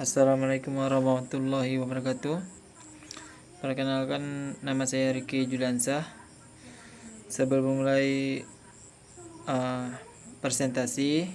Assalamualaikum warahmatullahi wabarakatuh. Perkenalkan, nama saya Riki Juliansah. Sebelum mulai presentasi,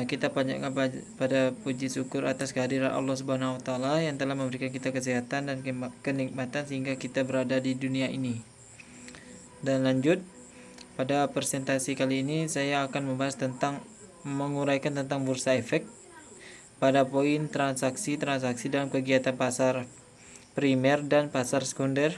kita panjatkan pada puji syukur atas kehadiran Allah Subhanahu wa taala yang telah memberikan kita kesehatan dan kenikmatan sehingga kita berada di dunia ini. Dan lanjut, pada presentasi kali ini saya akan menguraikan tentang bursa efek pada poin transaksi dalam kegiatan pasar primer dan pasar sekunder,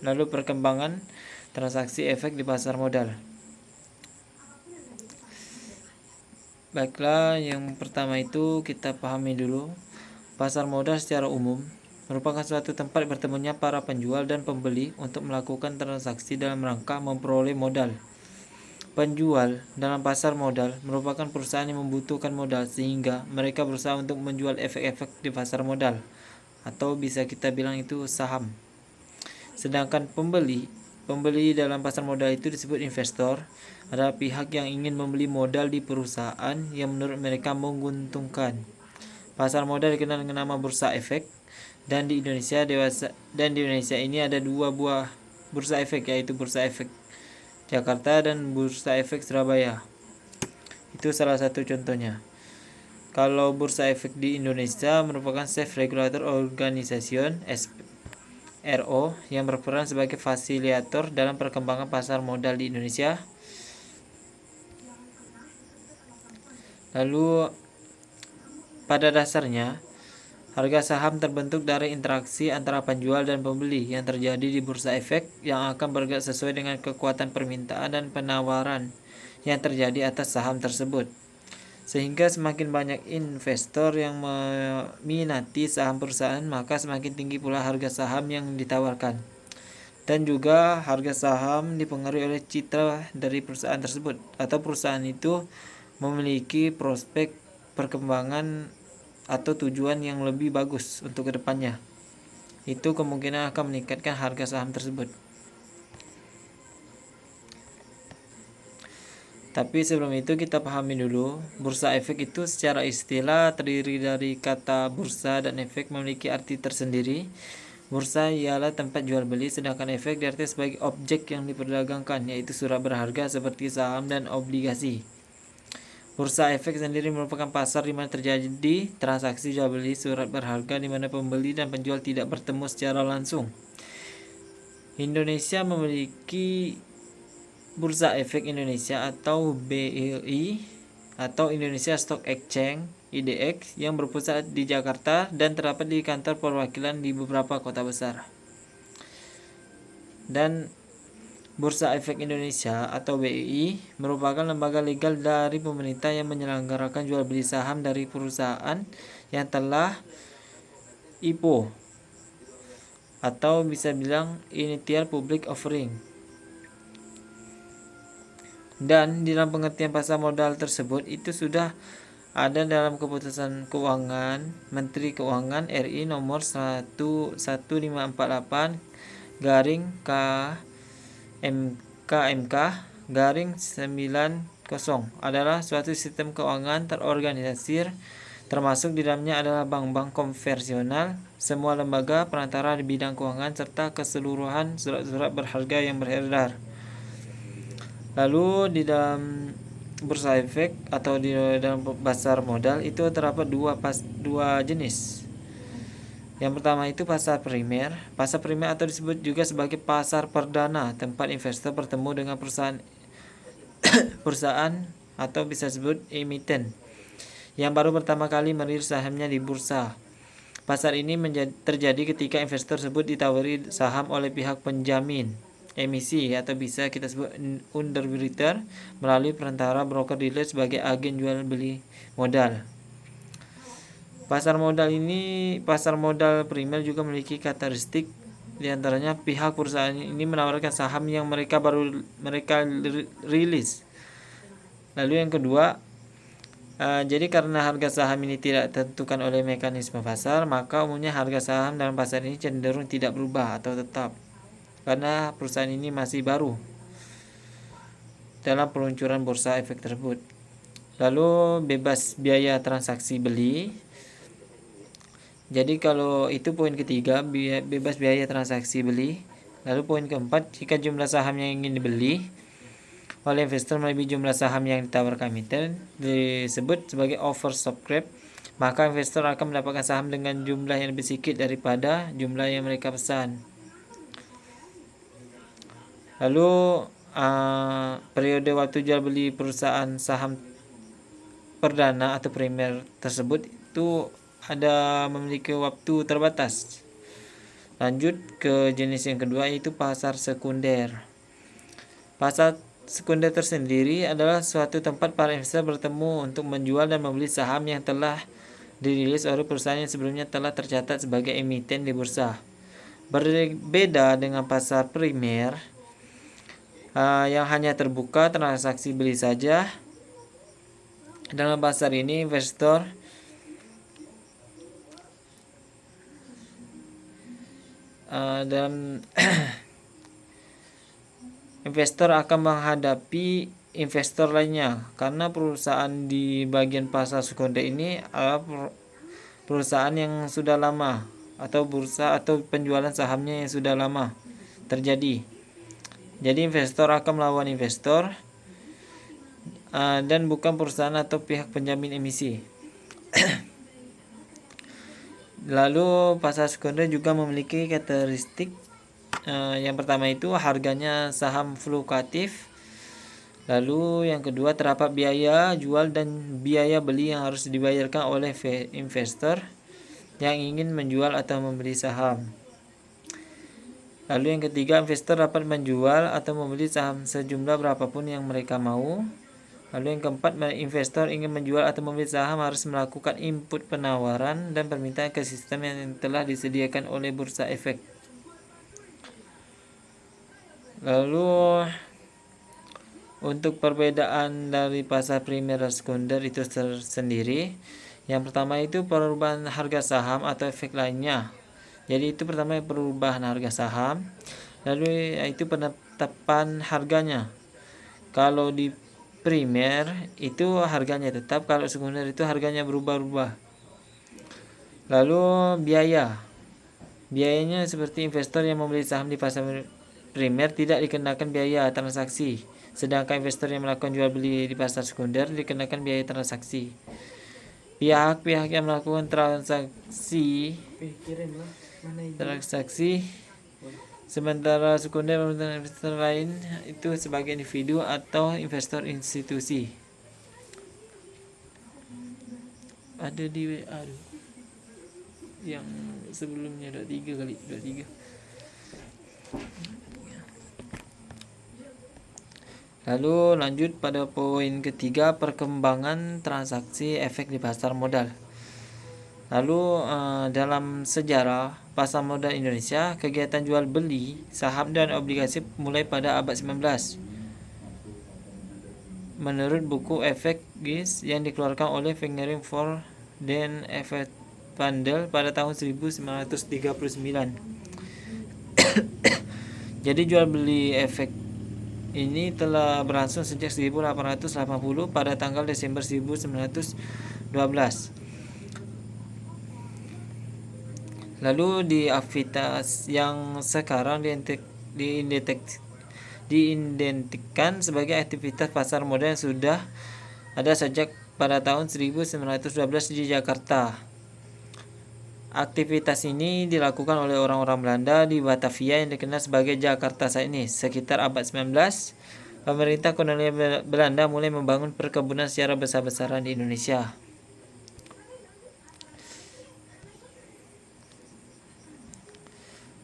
lalu perkembangan transaksi efek di pasar modal. Baiklah, yang pertama itu kita pahami dulu. Pasar modal secara umum merupakan suatu tempat bertemunya para penjual dan pembeli untuk melakukan transaksi dalam rangka memperoleh modal. Penjual dalam pasar modal merupakan perusahaan yang membutuhkan modal sehingga mereka berusaha untuk menjual efek-efek di pasar modal, atau bisa kita bilang itu saham. Sedangkan pembeli dalam pasar modal itu disebut investor, adalah pihak yang ingin membeli modal di perusahaan yang menurut mereka menguntungkan. Pasar modal dikenal dengan nama bursa efek, dan di Indonesia ini ada dua buah bursa efek, yaitu bursa efek Jakarta dan bursa efek Surabaya. Itu salah satu contohnya. Kalau bursa efek di Indonesia merupakan Safe Regulator Organization (SRO) yang berperan sebagai fasilitator dalam perkembangan pasar modal di Indonesia. Lalu pada dasarnya harga saham terbentuk dari interaksi antara penjual dan pembeli yang terjadi di bursa efek yang akan bergerak sesuai dengan kekuatan permintaan dan penawaran yang terjadi atas saham tersebut. Sehingga semakin banyak investor yang meminati saham perusahaan, maka semakin tinggi pula harga saham yang ditawarkan. Dan juga harga saham dipengaruhi oleh citra dari perusahaan tersebut, atau perusahaan itu memiliki prospek perkembangan atau tujuan yang lebih bagus untuk kedepannya. Itu kemungkinan akan meningkatkan harga saham tersebut. Tapi sebelum itu kita pahami dulu, bursa efek itu secara istilah terdiri dari kata bursa dan efek memiliki arti tersendiri. Bursa ialah tempat jual beli, sedangkan efek diartikan sebagai objek yang diperdagangkan, yaitu surat berharga seperti saham dan obligasi. Bursa efek sendiri merupakan pasar di mana terjadi transaksi jual beli surat berharga di mana pembeli dan penjual tidak bertemu secara langsung. Indonesia memiliki Bursa Efek Indonesia atau BEI atau Indonesia Stock Exchange (IDX) yang berpusat di Jakarta dan terdapat di kantor perwakilan di beberapa kota besar. Dan Bursa Efek Indonesia atau BEI merupakan lembaga legal dari pemerintah yang menyelenggarakan jual beli saham dari perusahaan yang telah IPO atau bisa bilang Initial Public Offering. Dan di dalam pengertian pasar modal tersebut itu sudah ada dalam keputusan keuangan Menteri Keuangan RI nomor 1548 garing KMK garing 90 adalah suatu sistem keuangan terorganisir, termasuk di dalamnya adalah bank-bank konvensional, semua lembaga perantara di bidang keuangan, serta keseluruhan surat-surat berharga yang beredar. Lalu di dalam bursa efek atau di dalam pasar modal itu terdapat dua jenis. Yang pertama itu pasar primer. Pasar primer atau disebut juga sebagai pasar perdana, tempat investor bertemu dengan perusahaan atau bisa disebut emiten yang baru pertama kali merilis sahamnya di bursa. Pasar ini terjadi ketika investor tersebut ditawari saham oleh pihak penjamin emisi atau bisa kita sebut underwriter melalui perantara broker dealer sebagai agen jual beli modal. Pasar modal primer juga memiliki karakteristik, diantaranya pihak perusahaan ini menawarkan saham yang mereka rilis. Lalu yang kedua, jadi karena harga saham ini tidak ditentukan oleh mekanisme pasar, maka umumnya harga saham dalam pasar ini cenderung tidak berubah atau tetap, karena perusahaan ini masih baru dalam peluncuran bursa efek tersebut. Lalu bebas biaya transaksi beli. Jadi kalau itu poin ketiga, bebas biaya transaksi beli. Lalu poin keempat, jika jumlah saham yang ingin dibeli oleh investor melebihi jumlah saham yang ditawarkan emiten disebut sebagai oversubscribed, maka investor akan mendapatkan saham dengan jumlah yang lebih sedikit daripada jumlah yang mereka pesan. Lalu periode waktu jual beli perusahaan saham perdana atau primer tersebut itu ada memiliki waktu terbatas. Lanjut ke jenis yang kedua, yaitu pasar sekunder. Pasar sekunder tersendiri adalah suatu tempat para investor bertemu untuk menjual dan membeli saham yang telah dirilis oleh perusahaan yang sebelumnya telah tercatat sebagai emiten di bursa. Berbeda dengan pasar primer yang hanya terbuka transaksi beli saja. Dalam pasar ini investor investor akan menghadapi investor lainnya karena perusahaan di bagian pasar sekunder ini adalah perusahaan yang sudah lama atau bursa atau penjualan sahamnya yang sudah lama terjadi. Jadi investor akan melawan investor dan bukan perusahaan atau pihak penjamin emisi. Lalu pasar sekunder juga memiliki karakteristik yang pertama itu harganya saham fluktuatif. Lalu yang kedua, terdapat biaya jual dan biaya beli yang harus dibayarkan oleh investor yang ingin menjual atau membeli saham. Lalu yang ketiga, investor dapat menjual atau membeli saham sejumlah berapapun yang mereka mau. Lalu yang keempat, investor ingin menjual atau membeli saham harus melakukan input penawaran dan permintaan ke sistem yang telah disediakan oleh bursa efek. Lalu untuk perbedaan dari pasar primer dan sekunder itu tersendiri. Yang pertama itu perubahan harga saham atau efek lainnya. Jadi itu pertama perubahan harga saham. Lalu itu penetapan harganya. Kalau di primer itu harganya tetap, kalau sekunder itu harganya berubah-ubah. Lalu biayanya seperti investor yang membeli saham di pasar primer tidak dikenakan biaya transaksi, sedangkan investor yang melakukan jual beli di pasar sekunder dikenakan biaya transaksi. Pihak-pihak yang melakukan transaksi sementara sekunder merupakan investor lain itu sebagai individu atau investor institusi. Ada di WA yang sebelumnya 23. Lalu lanjut pada poin ketiga, perkembangan transaksi efek di pasar modal. Lalu dalam sejarah pasar modal Indonesia, kegiatan jual beli saham dan obligasi mulai pada abad 19. Menurut buku Efek GIS yang dikeluarkan oleh Fingering for den Evenpandel pada tahun 1939. Jadi jual beli efek ini telah berlangsung sejak 1880 pada tanggal Desember 1912. Lalu di aktivitas yang sekarang diidentikan sebagai aktivitas pasar modal yang sudah ada sejak pada tahun 1912 di Jakarta. Aktivitas ini dilakukan oleh orang-orang Belanda di Batavia yang dikenal sebagai Jakarta saat ini. Sekitar abad 19, pemerintah kolonial Belanda mulai membangun perkebunan secara besar-besaran di Indonesia.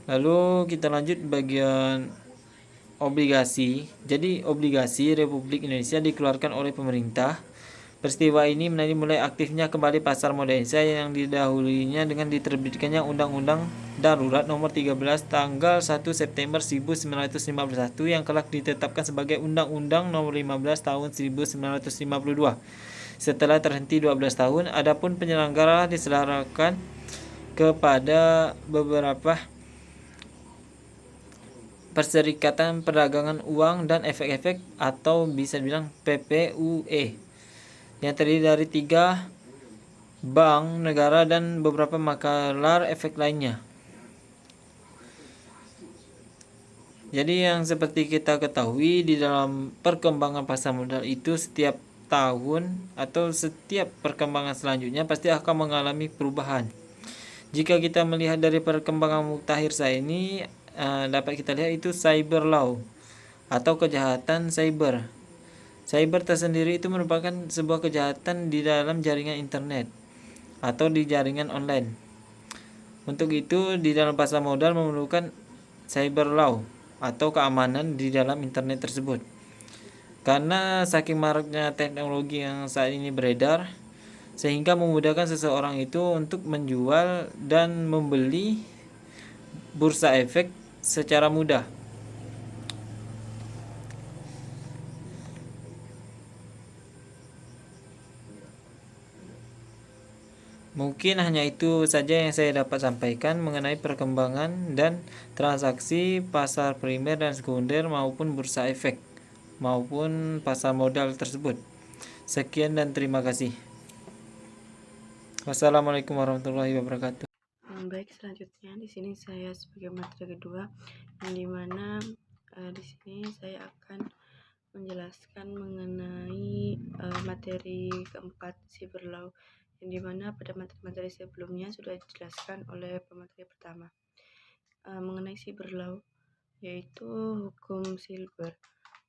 Lalu kita lanjut bagian obligasi. Jadi obligasi Republik Indonesia dikeluarkan oleh pemerintah. Peristiwa ini menjadi mulai aktifnya kembali pasar modal Indonesia yang didahulunya dengan diterbitkannya Undang-Undang Darurat Nomor 13 tanggal 1 September 1951 yang kelak ditetapkan sebagai Undang-Undang Nomor 15 tahun 1952. Setelah terhenti 12 tahun, adapun penyelenggara diserahkan kepada beberapa Perserikatan Perdagangan Uang dan Efek-efek atau bisa dibilang PPUE yang terdiri dari 3 bank, negara, dan beberapa makalar efek lainnya. Jadi yang seperti kita ketahui di dalam perkembangan pasar modal itu setiap tahun atau setiap perkembangan selanjutnya pasti akan mengalami perubahan. Jika kita melihat dari perkembangan mutakhir saya ini dapat kita lihat itu cyber law atau kejahatan cyber. Cyber tersendiri itu merupakan sebuah kejahatan di dalam jaringan internet atau di jaringan online. Untuk itu di dalam pasar modal memerlukan cyber law atau keamanan di dalam internet tersebut. Karena saking maraknya teknologi yang saat ini beredar, sehingga memudahkan seseorang itu untuk menjual dan membeli bursa efek secara mudah. Mungkin hanya itu saja yang saya dapat sampaikan mengenai perkembangan dan transaksi pasar primer dan sekunder maupun bursa efek maupun pasar modal tersebut. Sekian dan terima kasih. Wassalamualaikum warahmatullahi wabarakatuh. Baik, selanjutnya di sini saya sebagai materi kedua, yang dimana di sini saya akan menjelaskan mengenai materi keempat cyber law, yang dimana pada materi-materi sebelumnya sudah dijelaskan oleh pemateri pertama mengenai cyber law, yaitu hukum cyber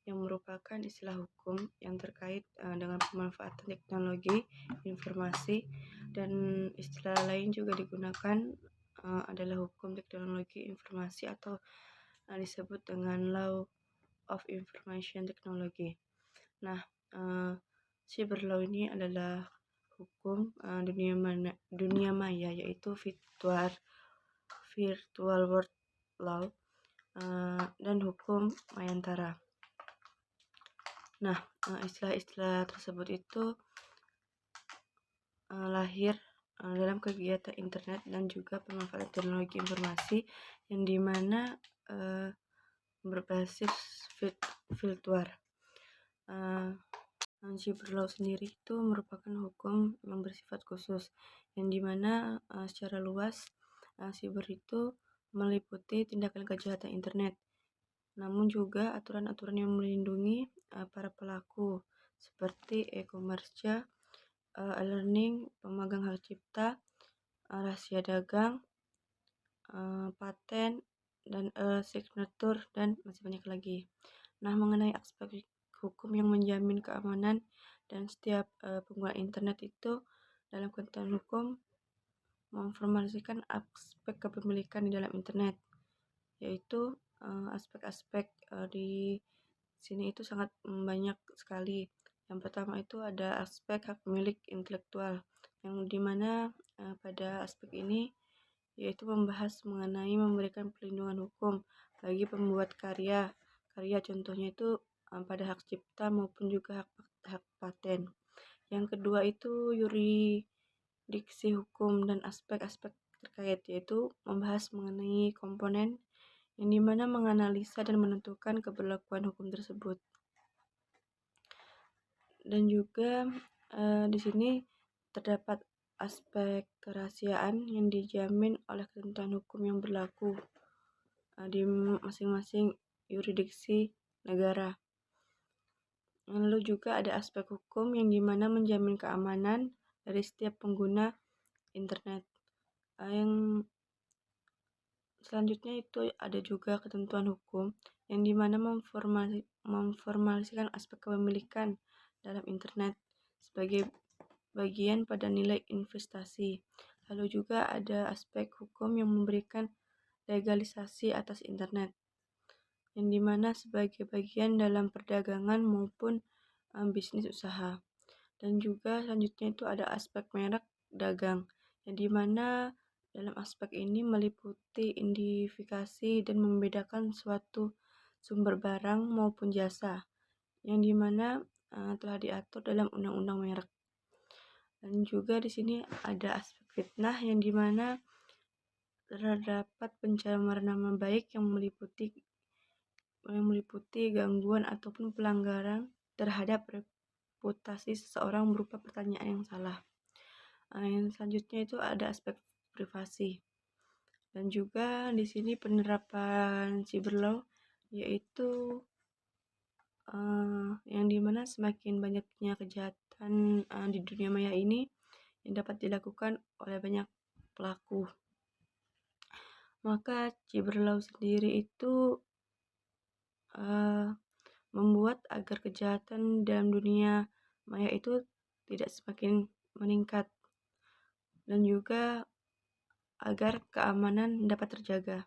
yang merupakan istilah hukum yang terkait dengan pemanfaatan teknologi informasi, dan istilah lain juga digunakan adalah hukum teknologi informasi atau disebut dengan Law of Information Technology. Nah, cyber law ini adalah hukum dunia maya, yaitu virtual world law dan hukum mayantara. Nah, istilah-istilah tersebut itu lahir dalam kegiatan internet dan juga pemanfaatan teknologi informasi yang dimana berbasis virtual. Cyber law sendiri itu merupakan hukum yang bersifat khusus, yang dimana secara luas cyber itu meliputi tindakan kejahatan internet, namun juga aturan-aturan yang melindungi para pelaku seperti e-commerce, e-learning, pemegang hak cipta, rahasia dagang, paten, dan signature, dan masih banyak lagi. Nah, mengenai aspek hukum yang menjamin keamanan dan setiap pengguna internet itu dalam ketentuan hukum memformulasikan aspek kepemilikan di dalam internet, yaitu aspek-aspek di sini itu sangat banyak sekali. Yang pertama itu ada aspek hak milik intelektual, yang dimana pada aspek ini yaitu membahas mengenai memberikan perlindungan hukum bagi pembuat karya contohnya itu pada hak cipta maupun juga hak paten. Yang kedua itu yurisdiksi hukum dan aspek-aspek terkait, yaitu membahas mengenai komponen yang dimana menganalisa dan menentukan keberlakuan hukum tersebut. Dan juga di sini terdapat aspek kerahasiaan yang dijamin oleh ketentuan hukum yang berlaku di masing-masing yurisdiksi negara. Lalu juga ada aspek hukum yang dimana menjamin keamanan dari setiap pengguna internet. Yang selanjutnya itu ada juga ketentuan hukum yang dimana memformalisikan aspek kepemilikan dalam internet sebagai bagian pada nilai investasi. Lalu juga ada aspek hukum yang memberikan legalisasi atas internet, yang dimana sebagai bagian dalam perdagangan maupun bisnis usaha. Dan juga selanjutnya itu ada aspek merek dagang, yang dimana dalam aspek ini meliputi identifikasi dan membedakan suatu sumber barang maupun jasa, yang dimana telah diatur dalam undang-undang merek. Dan juga di sini ada aspek fitnah, yang dimana terdapat pencemaran nama baik yang meliputi gangguan ataupun pelanggaran terhadap reputasi seseorang berupa pertanyaan yang salah. Yang selanjutnya itu ada aspek privasi. Dan juga di sini penerapan cyberlaw yaitu yang dimana semakin banyaknya kejahatan di dunia maya ini yang dapat dilakukan oleh banyak pelaku. Maka cyberlaw sendiri itu membuat agar kejahatan dalam dunia maya itu tidak semakin meningkat dan juga agar keamanan dapat terjaga.